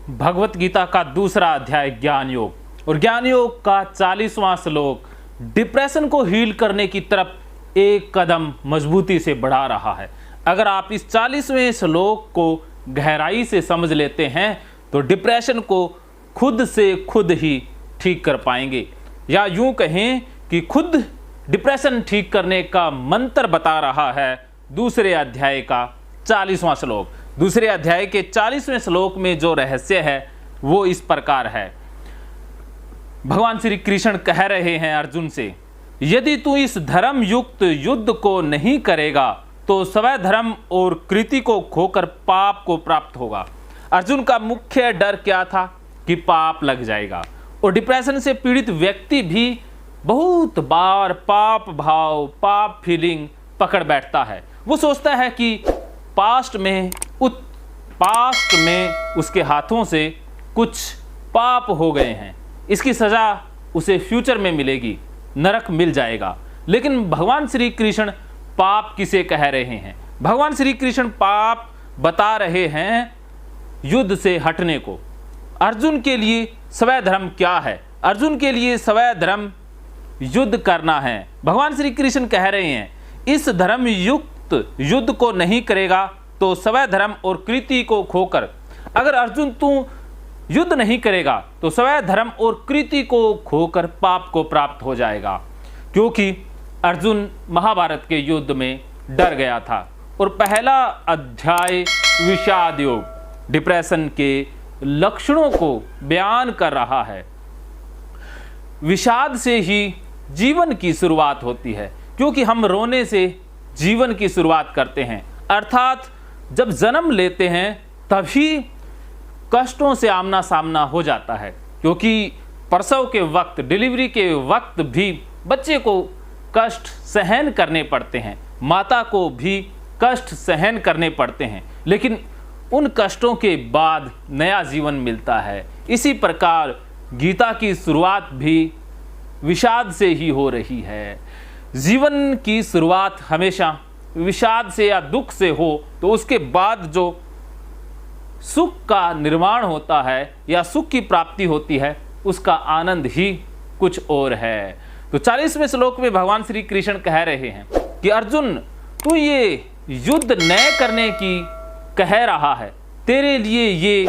भगवत गीता का दूसरा अध्याय ज्ञान योग और ज्ञान योग का 40वां श्लोक डिप्रेशन को हील करने की तरफ एक कदम मजबूती से बढ़ा रहा है। अगर आप इस 40वें श्लोक को गहराई से समझ लेते हैं तो डिप्रेशन को खुद से खुद ही ठीक कर पाएंगे, या यूं कहें कि खुद डिप्रेशन ठीक करने का मंत्र बता रहा है दूसरे अध्याय का 40वां श्लोक। दूसरे अध्याय के 40वें श्लोक में जो रहस्य है वो इस प्रकार है। भगवान श्री कृष्ण कह रहे हैं अर्जुन से, यदि तू इस धर्म युक्त युद्ध को नहीं करेगा तो स्वयं धर्म और कृति को खोकर पाप को प्राप्त होगा। अर्जुन का मुख्य डर क्या था कि पाप लग जाएगा, और डिप्रेशन से पीड़ित व्यक्ति भी बहुत बार पाप भाव, पाप फीलिंग पकड़ बैठता है। वो सोचता है कि पास्ट में उसके हाथों से कुछ पाप हो गए हैं, इसकी सज़ा उसे फ्यूचर में मिलेगी, नरक मिल जाएगा। लेकिन भगवान श्री कृष्ण पाप किसे कह रहे हैं? भगवान श्री कृष्ण पाप बता रहे हैं युद्ध से हटने को। अर्जुन के लिए स्वयं धर्म क्या है? अर्जुन के लिए स्वयं धर्म युद्ध करना है। भगवान श्री कृष्ण कह रहे हैं इस धर्म युक्त युद्ध को नहीं करेगा तो स्वयं धर्म और कृति को खोकर, अगर अर्जुन तू युद्ध नहीं करेगा तो स्वयं धर्म और कृति को खोकर पाप को प्राप्त हो जाएगा। क्योंकि अर्जुन महाभारत के युद्ध में डर गया था। और पहला अध्याय विषाद योग डिप्रेशन के लक्षणों को बयान कर रहा है। विषाद से ही जीवन की शुरुआत होती है, क्योंकि हम रोने से जीवन की शुरुआत करते हैं। अर्थात जब जन्म लेते हैं तभी कष्टों से आमना सामना हो जाता है, क्योंकि प्रसव के वक्त, डिलीवरी के वक्त भी बच्चे को कष्ट सहन करने पड़ते हैं, माता को भी कष्ट सहन करने पड़ते हैं, लेकिन उन कष्टों के बाद नया जीवन मिलता है। इसी प्रकार गीता की शुरुआत भी विषाद से ही हो रही है। जीवन की शुरुआत हमेशा विषाद से या दुख से हो तो उसके बाद जो सुख का निर्माण होता है या सुख की प्राप्ति होती है उसका आनंद ही कुछ और है। तो 40वें श्लोक में भगवान श्री कृष्ण कह रहे हैं कि अर्जुन तू ये युद्ध न करने की कह रहा है, तेरे लिए ये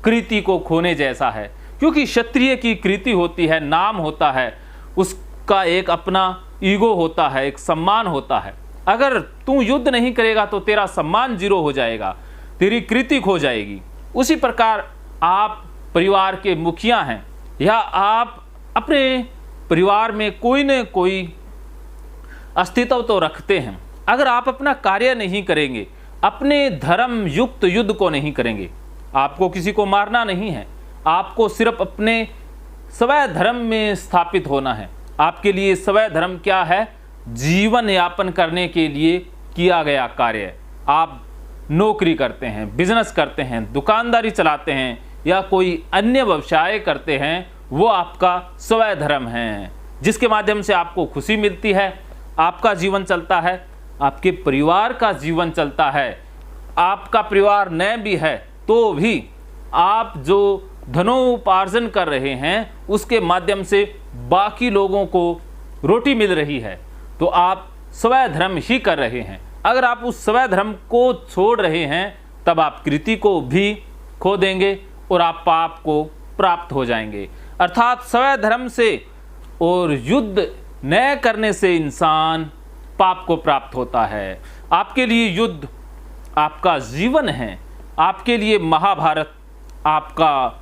कृति को खोने जैसा है। क्योंकि क्षत्रिय की कृति होती है, नाम होता है, उसका एक अपना ईगो होता है, एक सम्मान होता है। अगर तू युद्ध नहीं करेगा तो तेरा सम्मान जीरो हो जाएगा, तेरी कृति खो जाएगी। उसी प्रकार आप परिवार के मुखिया हैं या आप अपने परिवार में कोई न कोई अस्तित्व तो रखते हैं। अगर आप अपना कार्य नहीं करेंगे, अपने धर्म युक्त युद्ध को नहीं करेंगे, आपको किसी को मारना नहीं है, आपको सिर्फ अपने स्वयं धर्म में स्थापित होना है। आपके लिए स्वयं धर्म क्या है? जीवन यापन करने के लिए किया गया कार्य। आप नौकरी करते हैं, बिजनेस करते हैं, दुकानदारी चलाते हैं या कोई अन्य व्यवसाय करते हैं, वो आपका स्वयं धर्म है, जिसके माध्यम से आपको खुशी मिलती है, आपका जीवन चलता है, आपके परिवार का जीवन चलता है। आपका परिवार न भी है तो भी आप जो धनोपार्जन कर रहे हैं उसके माध्यम से बाकी लोगों को रोटी मिल रही है, तो आप स्वयं धर्म ही कर रहे हैं। अगर आप उस स्वयं धर्म को छोड़ रहे हैं तब आप कृति को भी खो देंगे और आप पाप को प्राप्त हो जाएंगे। अर्थात स्वयं धर्म से और युद्ध न करने से इंसान पाप को प्राप्त होता है। आपके लिए युद्ध आपका जीवन है, आपके लिए महाभारत आपका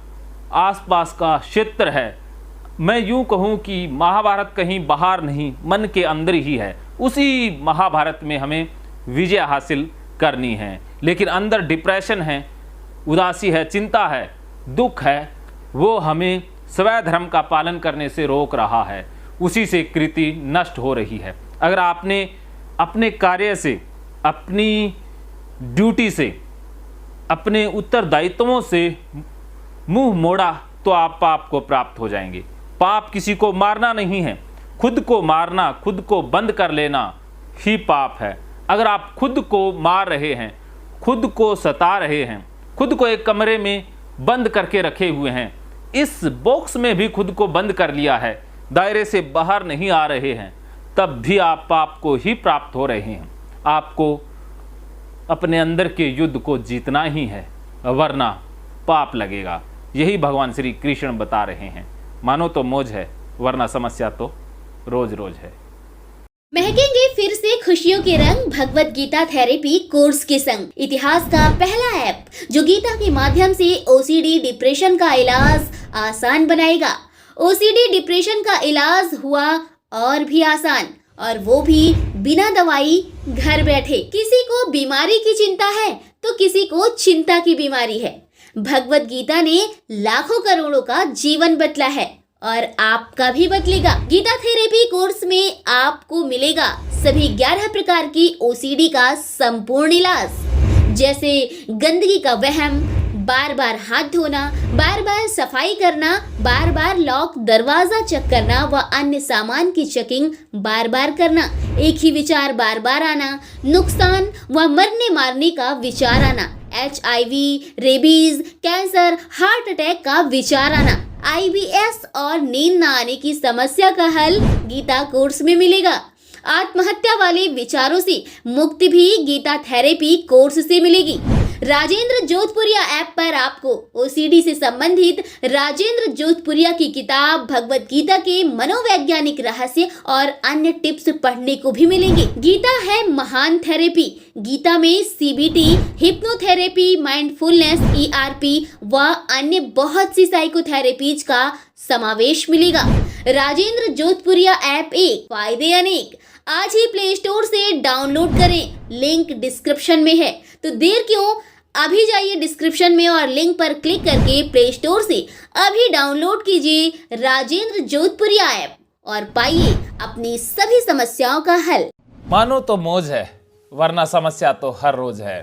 आसपास का क्षेत्र है। मैं यूं कहूं कि महाभारत कहीं बाहर नहीं, मन के अंदर ही है। उसी महाभारत में हमें विजय हासिल करनी है। लेकिन अंदर डिप्रेशन है, उदासी है, चिंता है, दुख है, वो हमें स्वयं धर्म का पालन करने से रोक रहा है। उसी से कृति नष्ट हो रही है। अगर आपने अपने कार्य से, अपनी ड्यूटी से, अपने उत्तरदायित्वों से मुंह मोड़ा तो आप पाप को प्राप्त हो जाएंगे। पाप किसी को मारना नहीं है, खुद को मारना, खुद को बंद कर लेना ही पाप है। अगर आप खुद को मार रहे हैं, खुद को सता रहे हैं, खुद को एक कमरे में बंद करके रखे हुए हैं, इस बॉक्स में भी खुद को बंद कर लिया है, दायरे से बाहर नहीं आ रहे हैं, तब भी आप पाप को ही प्राप्त हो रहे हैं। आपको अपने अंदर के युद्ध को जीतना ही है, वरना पाप लगेगा। यही भगवान श्री कृष्ण बता रहे हैं। मानो तो मौज है, वरना समस्या तो रोज रोज है। महकेंगे फिर से खुशियों के रंग भगवत गीता थेरेपी कोर्स के संग। इतिहास का पहला ऐप जो गीता के माध्यम से ओसीडी डिप्रेशन का इलाज आसान बनाएगा। ओसीडी डिप्रेशन का इलाज हुआ और भी आसान, और वो भी बिना दवाई, घर बैठे। किसी को बीमारी की चिंता है तो किसी को चिंता की बीमारी है। भगवत गीता ने लाखों करोड़ों का जीवन बदला है और आपका भी बदलेगा। गीता थेरेपी कोर्स में आपको मिलेगा सभी 11 प्रकार की ओसीडी का संपूर्ण इलाज, जैसे गंदगी का वहम, बार बार हाथ धोना, बार बार सफाई करना, बार बार लॉक दरवाजा चेक करना व अन्य सामान की चेकिंग बार बार करना, एक ही विचार बार बार आना, नुकसान व मरने मारने का विचार आना, HIV, rabies, cancer, heart attack का विचार आना, IBS और नींद न आने की समस्या का हल गीता कोर्स में मिलेगा। आत्महत्या वाले विचारों से मुक्ति भी गीता थेरेपी कोर्स से मिलेगी। राजेंद्र जोधपुरिया ऐप पर आपको ओसीडी से संबंधित राजेंद्र जोधपुरिया की किताब भगवत गीता के मनोवैज्ञानिक रहस्य और अन्य टिप्स पढ़ने को भी मिलेंगे। गीता है महान थेरेपी। गीता में CBT, हिप्नोथेरेपी, माइंडफुलनेस, ERP व अन्य बहुत सी साइकोथेरेपीज का समावेश मिलेगा। राजेंद्र जोधपुरिया ऐप एक, फायदे अनेक। आज ही प्ले स्टोर से डाउनलोड करें, लिंक डिस्क्रिप्शन में है। तो देर क्यों, अभी जाइए डिस्क्रिप्शन में और लिंक पर क्लिक करके प्ले स्टोर से अभी डाउनलोड कीजिए राजेंद्र जोधपुरिया ऐप और पाइए अपनी सभी समस्याओं का हल। मानो तो मौज है, वरना समस्या तो हर रोज है।